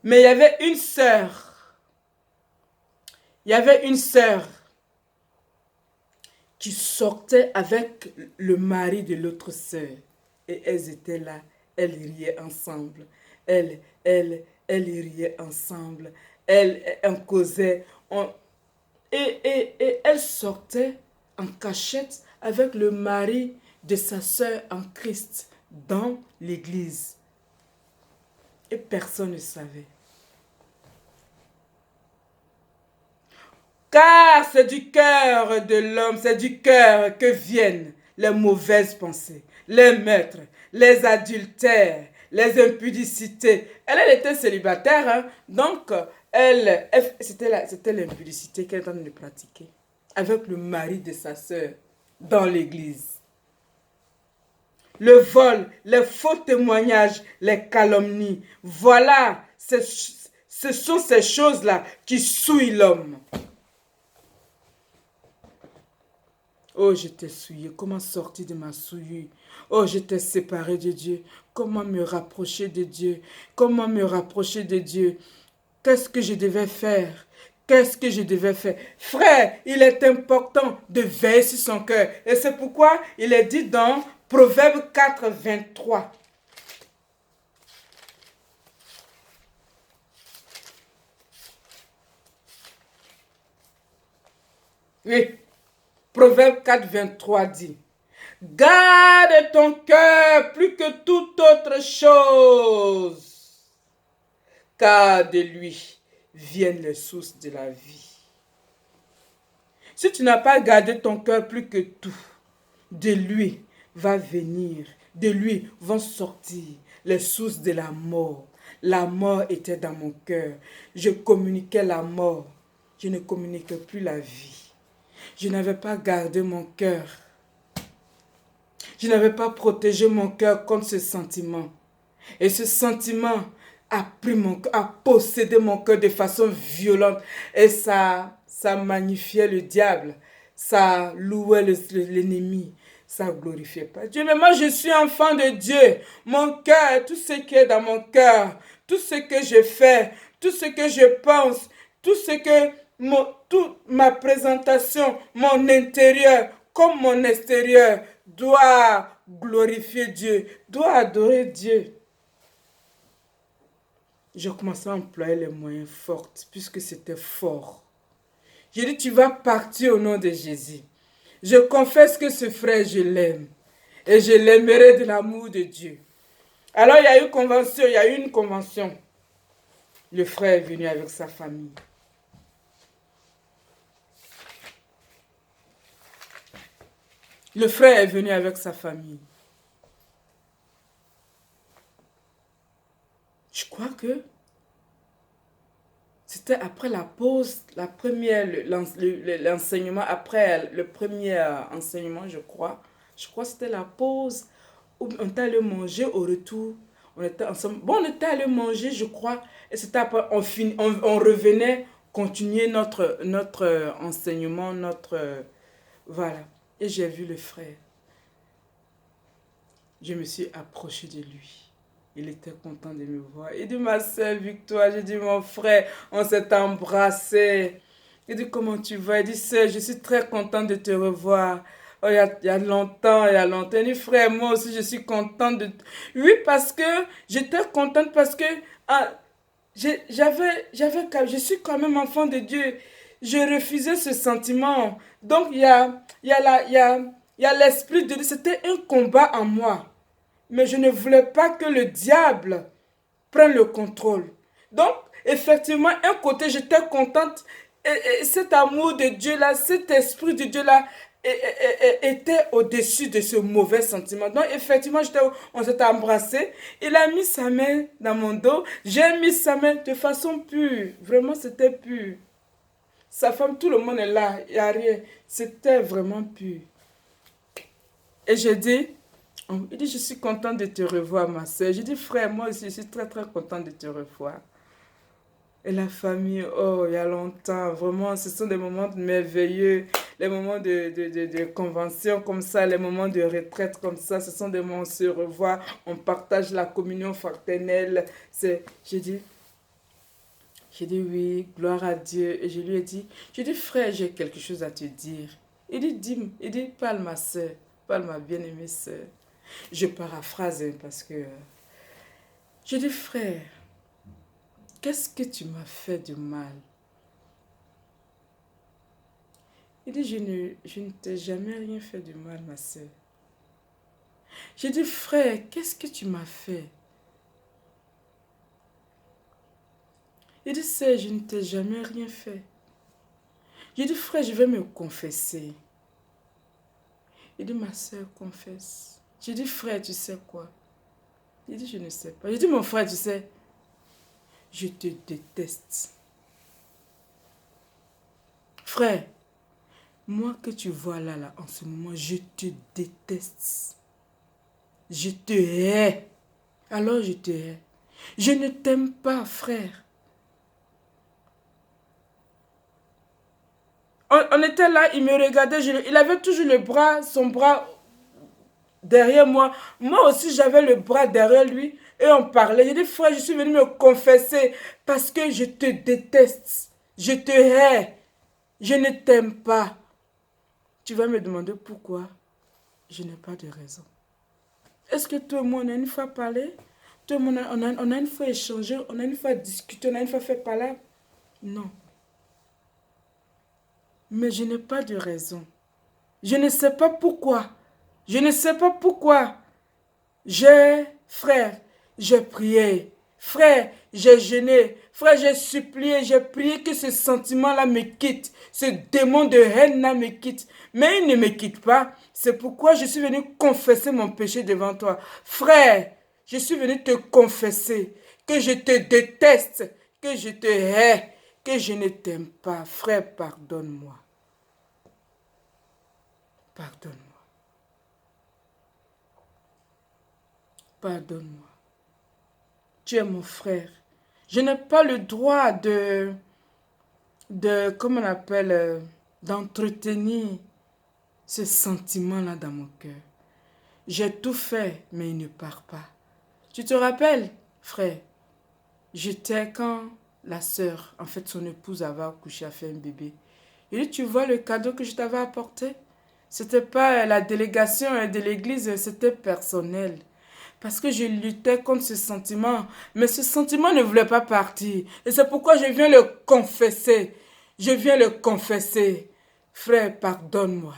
Mais il y avait une sœur. Il y avait une sœur qui sortait avec le mari de l'autre sœur. Et elles étaient là. Elles riaient ensemble. Elles riaient ensemble. Elles causaient. Et elle sortait en cachette avec le mari de sa sœur en Christ dans l'église. Et personne ne savait. Car c'est du cœur de l'homme, c'est du cœur que viennent les mauvaises pensées, les meurtres, les adultères, les impudicités. Elle était célibataire, hein, donc c'était l'impudicité qu'elle était en train de pratiquer avec le mari de sa sœur dans l'église. Le vol, les faux témoignages, les calomnies, voilà, ce sont ces choses-là qui souillent l'homme. Oh, j'étais souillée. Comment sortir de ma souillure? Oh, j'étais séparée de Dieu. Comment me rapprocher de Dieu? Comment me rapprocher de Dieu? Qu'est-ce que je devais faire? Qu'est-ce que je devais faire? Frère, il est important de veiller sur son cœur. Et c'est pourquoi il est dit dans Proverbe 4, 23. Oui, Proverbe 4, 23 dit. Garde ton cœur plus que toute autre chose, car de lui viennent les sources de la vie. Si tu n'as pas gardé ton cœur plus que tout, de lui va venir, de lui vont sortir les sources de la mort. La mort était dans mon cœur. Je communiquais la mort. Je ne communiquais plus la vie. Je n'avais pas gardé mon cœur. Je n'avais pas protégé mon cœur contre ce sentiment. Et ce sentiment a possédé mon cœur de façon violente. Et ça magnifiait le diable. Ça louait l'ennemi. Ça glorifiait pas Dieu. Mais moi, je suis enfant de Dieu. Mon cœur, tout ce qui est dans mon cœur, tout ce que je fais, tout ce que je pense, tout ce que toute ma présentation, mon intérieur comme mon extérieur doit glorifier Dieu, doit adorer Dieu. Je commençais à employer les moyens forts puisque c'était fort. J'ai dit, tu vas partir au nom de Jésus. Je confesse que ce frère, je l'aime. Et je l'aimerai de l'amour de Dieu. Alors il y a eu une convention. Le frère est venu avec sa famille. Le frère est venu avec sa famille. Je crois que c'était après la pause, la première, l'enseignement, après le premier enseignement, je crois. Je crois que c'était la pause où on était allé manger au retour. On était ensemble. Bon, on était allé manger, je crois. Et c'était après, on revenait continuer notre enseignement, voilà. Et j'ai vu le frère. Je me suis approchée de lui. Il était content de me voir. Il dit, ma soeur Victoire, j'ai dit, mon frère, on s'est embrassé. Il dit, comment tu vas? Il dit, sœur, je suis très content de te revoir. Oh, il y a longtemps, il y a longtemps. Il dit, frère, moi aussi, je suis contente de... Oui, parce que j'étais contente parce que ah, je suis quand même enfant de Dieu. Je refusais ce sentiment. Donc, il y a l'esprit de Dieu. C'était un combat en moi. Mais je ne voulais pas que le diable prenne le contrôle. Donc, effectivement, un côté, j'étais contente. Et cet amour de Dieu-là, cet esprit de Dieu-là était au-dessus de ce mauvais sentiment. Donc, effectivement, on s'était embrassé. Il a mis sa main dans mon dos. J'ai mis sa main de façon pure. Vraiment, c'était pur. Sa femme, tout le monde est là. Il n'y a rien. C'était vraiment pur. Et j'ai dit... Il dit, je suis content de te revoir, ma soeur. J'ai dit, frère, moi aussi, je suis très, très content de te revoir. Et la famille, oh, il y a longtemps, vraiment, ce sont des moments merveilleux, les moments de convention comme ça, les moments de retraite comme ça, ce sont des moments où on se revoit, on partage la communion fraternelle. J'ai dit, J'ai dit oui, gloire à Dieu. Et je lui ai dit, frère, j'ai quelque chose à te dire. Il dit, dis-moi. Il dit, parle ma soeur, parle ma bien-aimée soeur. Je paraphrase parce que... je dis, frère, qu'est-ce que tu m'as fait de mal? Il dit, je ne t'ai jamais rien fait de mal, ma soeur. J'ai dit, frère, qu'est-ce que tu m'as fait? Il dit, sœur, je ne t'ai jamais rien fait. J'ai dit, frère, je vais me confesser. Il dit, ma soeur, confesse. J'ai dit, frère, tu sais quoi? Il dit, je ne sais pas. J'ai dit, mon frère, tu sais, je te déteste. Frère, moi que tu vois là, en ce moment, je te déteste. Je te hais. Alors je te hais. Je ne t'aime pas, frère. On était là, il me regardait, il avait toujours son bras derrière moi. Moi aussi, j'avais le bras derrière lui et on parlait. J'ai dit, frère, je suis venu me confesser parce que je te déteste. Je te hais. Je ne t'aime pas. Tu vas me demander pourquoi? Je n'ai pas de raison. Est-ce que tout le monde a une fois parlé? Tout le monde on a une fois échangé, on a une fois discuté, on a une fois fait parler? Non. Mais je n'ai pas de raison. Je ne sais pas pourquoi. Je ne sais pas pourquoi. Frère, j'ai prié. Frère, j'ai jeûné. Frère, j'ai supplié, j'ai prié que ce sentiment-là me quitte. Ce démon de haine-là me quitte. Mais il ne me quitte pas. C'est pourquoi je suis venu confesser mon péché devant toi. Frère, je suis venu te confesser que je te déteste, que je te hais, que je ne t'aime pas. Frère, pardonne-moi. Pardonne-moi. Pardonne-moi. Tu es mon frère. Je n'ai pas le droit comment on appelle, d'entretenir ce sentiment-là dans mon cœur. J'ai tout fait, mais il ne part pas. Tu te rappelles, frère, j'étais quand la sœur, en fait son épouse avait accouché, a fait un bébé. Il dit, tu vois le cadeau que je t'avais apporté? C'était pas la délégation de l'église, c'était personnel. Parce que je luttais contre ce sentiment. Mais ce sentiment ne voulait pas partir. Et c'est pourquoi je viens le confesser. Je viens le confesser. Frère, pardonne-moi.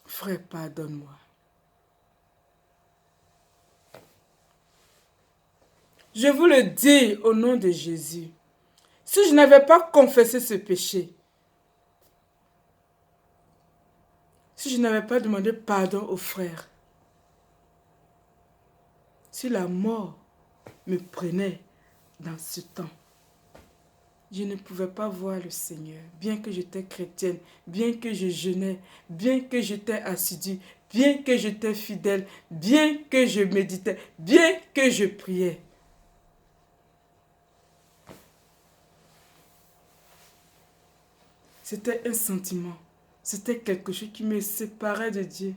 Frère, pardonne-moi. Je vous le dis au nom de Jésus. Si je n'avais pas confessé ce péché, si je n'avais pas demandé pardon au frère, si la mort me prenait dans ce temps, je ne pouvais pas voir le Seigneur, bien que j'étais chrétienne, bien que je jeûnais, bien que j'étais assidue, bien que j'étais fidèle, bien que je méditais, bien que je priais. C'était un sentiment, c'était quelque chose qui me séparait de Dieu.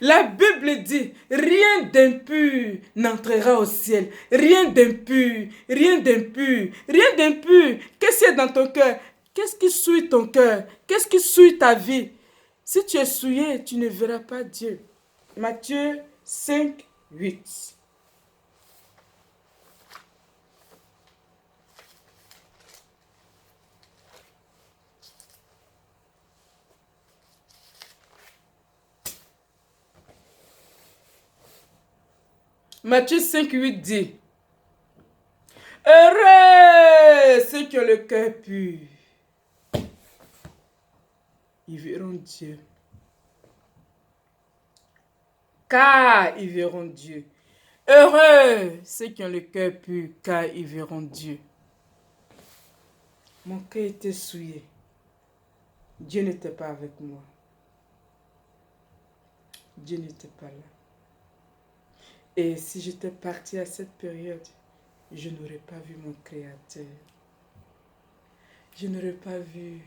La Bible dit, rien d'impur n'entrera au ciel. Rien d'impur, rien d'impur, rien d'impur. Qu'est-ce qu'il y a dans ton cœur? Qu'est-ce qui souille ton cœur? Qu'est-ce qui souille ta vie? Si tu es souillé, tu ne verras pas Dieu. Matthieu 5, 8. Matthieu 5, 8 dit, heureux ceux qui ont le cœur pur. Ils verront Dieu. Car ils verront Dieu. Heureux ceux qui ont le cœur pur, car ils verront Dieu. Mon cœur était souillé. Dieu n'était pas avec moi. Dieu n'était pas là. Et si j'étais partie à cette période, je n'aurais pas vu mon Créateur. Je n'aurais pas vu.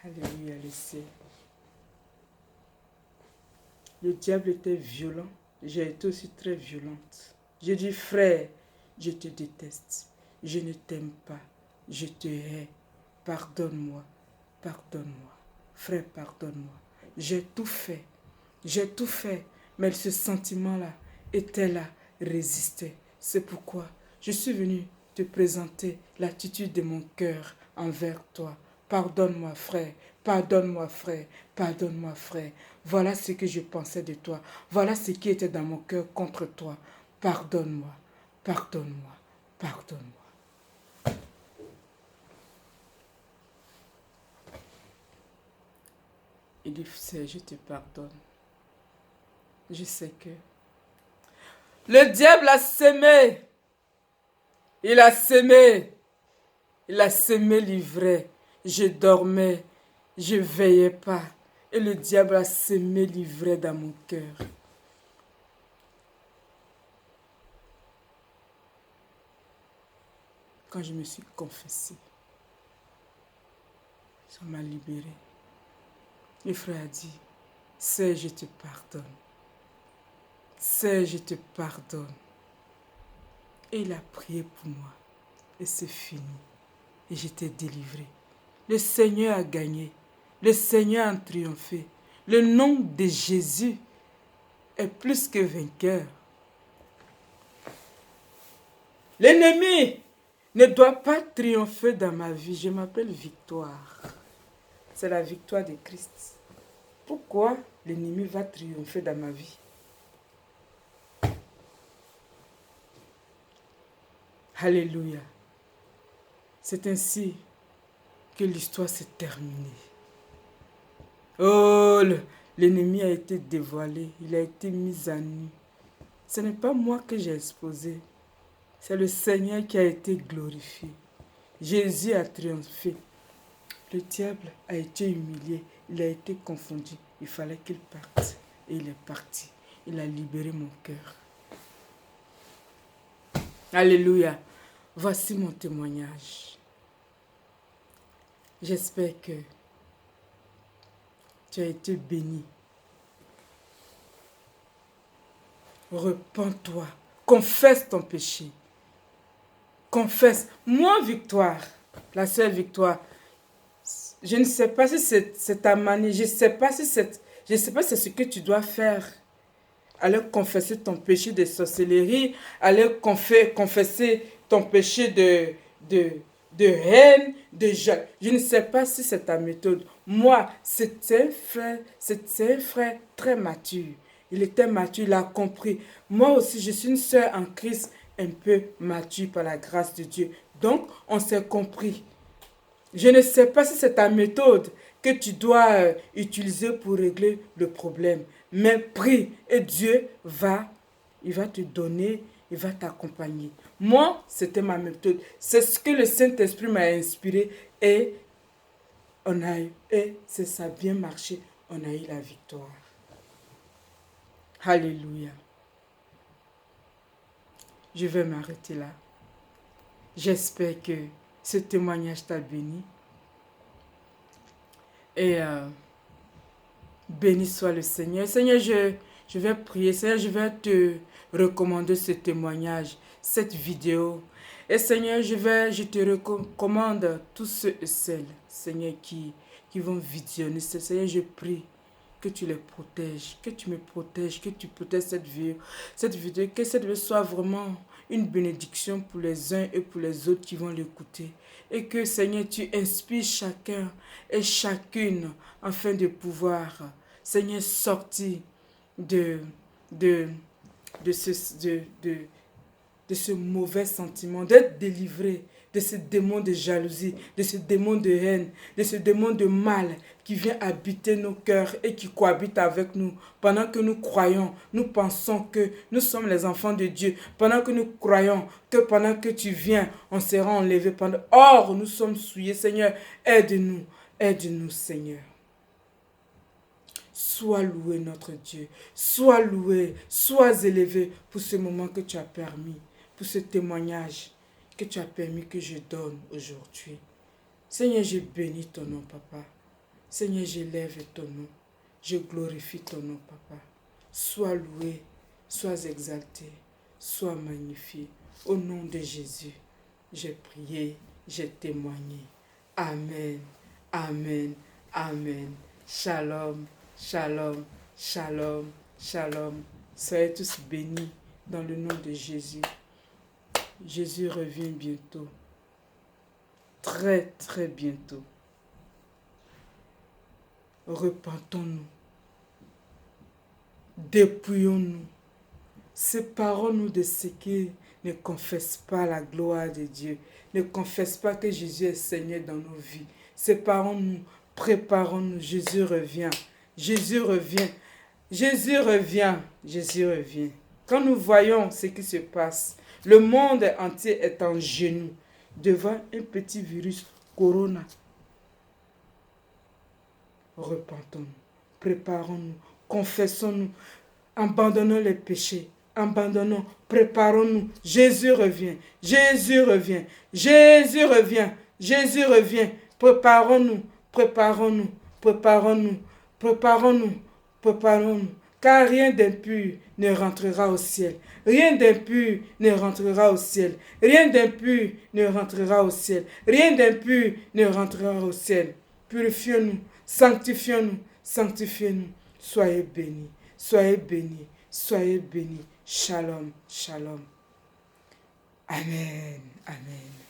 Alléluia, le ciel. Le diable était violent. J'ai été aussi très violente. J'ai dit, frère, je te déteste, je ne t'aime pas, je te hais. Pardonne-moi, pardonne-moi. Frère, pardonne-moi. J'ai tout fait, mais ce sentiment-là était là, résistait. C'est pourquoi je suis venu te présenter l'attitude de mon cœur envers toi. Pardonne-moi, frère, pardonne-moi, frère, pardonne-moi, frère. Voilà ce que je pensais de toi. Voilà ce qui était dans mon cœur contre toi. Pardonne-moi, pardonne-moi, pardonne-moi. Il dit, c'est, je te pardonne. Je sais que le diable a sémé. Il a sémé. Il a semé l'ivraie. Je dormais. Je veillais pas. Et le diable a semé l'ivraie dans mon cœur. Quand je me suis confessé, ça m'a libéré. Le frère a dit, c'est, je te pardonne. C'est, je te pardonne. Et il a prié pour moi. Et c'est fini. Et j'étais délivré. Le Seigneur a gagné. Le Seigneur a triomphé. Le nom de Jésus est plus que vainqueur. L'ennemi ne doit pas triompher dans ma vie. Je m'appelle Victoire. C'est la victoire de Christ. Pourquoi l'ennemi va triompher dans ma vie? Alléluia. C'est ainsi que l'histoire s'est terminée. Oh, l'ennemi a été dévoilé. Il a été mis à nu. Ce n'est pas moi que j'ai exposé. C'est le Seigneur qui a été glorifié. Jésus a triomphé. Le diable a été humilié. Il a été confondu. Il fallait qu'il parte. Et il est parti. Il a libéré mon cœur. Alléluia. Voici mon témoignage. J'espère que tu as été béni. Repens-toi. Confesse ton péché. Confesse. Moi, Victoire, la sœur Victoire, je ne sais pas si c'est ta manie, je ne sais pas si c'est ce que tu dois faire. Aller confesser ton péché de sorcellerie, aller confesser ton péché de haine, de jaloux. Je ne sais pas si c'est ta méthode. Moi, c'est un frère très mature. Il était mature, il a compris. Moi aussi, je suis une sœur en Christ un peu mature par la grâce de Dieu. Donc, on s'est compris. Je ne sais pas si c'est ta méthode que tu dois utiliser pour régler le problème. Mais prie et Dieu il va te donner, il va t'accompagner. Moi, c'était ma méthode. C'est ce que le Saint-Esprit m'a inspiré et ça a bien marché. On a eu la victoire. Alléluia. Je vais m'arrêter là. J'espère que ce témoignage t'a béni. Et béni soit le Seigneur. Seigneur, je vais prier. Seigneur, je vais te recommander ce témoignage, cette vidéo. Et Seigneur, je te recommande tous ceux et celles, Seigneur, qui vont visionner. Seigneur, je prie que tu les protèges, que tu me protèges, que tu protèges cette vidéo, que cette vidéo soit vraiment une bénédiction pour les uns et pour les autres qui vont l'écouter. Et que, Seigneur, tu inspires chacun et chacune afin de pouvoir, Seigneur, sortir de ce mauvais sentiment, d'être délivré de ce démon de jalousie, de ce démon de haine, de ce démon de mal qui vient habiter nos cœurs et qui cohabite avec nous. Pendant que nous croyons, nous pensons que nous sommes les enfants de Dieu. Pendant que nous croyons que pendant que tu viens, on sera enlevé. Or, nous sommes souillés. Seigneur, aide-nous. Aide-nous, Seigneur. Sois loué, notre Dieu. Sois loué, sois élevé pour ce moment que tu as permis, pour ce témoignage que tu as permis que je donne aujourd'hui. Seigneur, je bénis ton nom, Papa. Seigneur, j'élève ton nom. Je glorifie ton nom, Papa. Sois loué, sois exalté. sois magnifié. Au nom de Jésus, j'ai prié, j'ai témoigné. Amen, amen, amen. Shalom, shalom, shalom, shalom. Soyez tous bénis dans le nom de Jésus. Jésus revient bientôt. Très, très bientôt. Repentons-nous. Dépouillons-nous. Séparons-nous de ceux qui ne confessent pas la gloire de Dieu, ne confessent pas que Jésus est Seigneur dans nos vies. Séparons-nous, préparons-nous. Jésus revient. Jésus revient. Jésus revient. Jésus revient. Quand nous voyons ce qui se passe, le monde entier est en genoux devant un petit virus, Corona. Repentons-nous, préparons-nous, confessons-nous, abandonnons les péchés, abandonnons, préparons-nous. Jésus revient, Jésus revient, Jésus revient, Jésus revient. Préparons-nous, préparons-nous, préparons-nous, préparons-nous, préparons-nous. Car rien d'impur ne rentrera au ciel. Rien d'impur ne rentrera au ciel. Rien d'impur ne rentrera au ciel. Rien d'impur ne rentrera au ciel. Purifions-nous, sanctifions-nous, sanctifions-nous. Soyez bénis, soyez bénis, soyez bénis. Shalom, shalom. Amen, amen.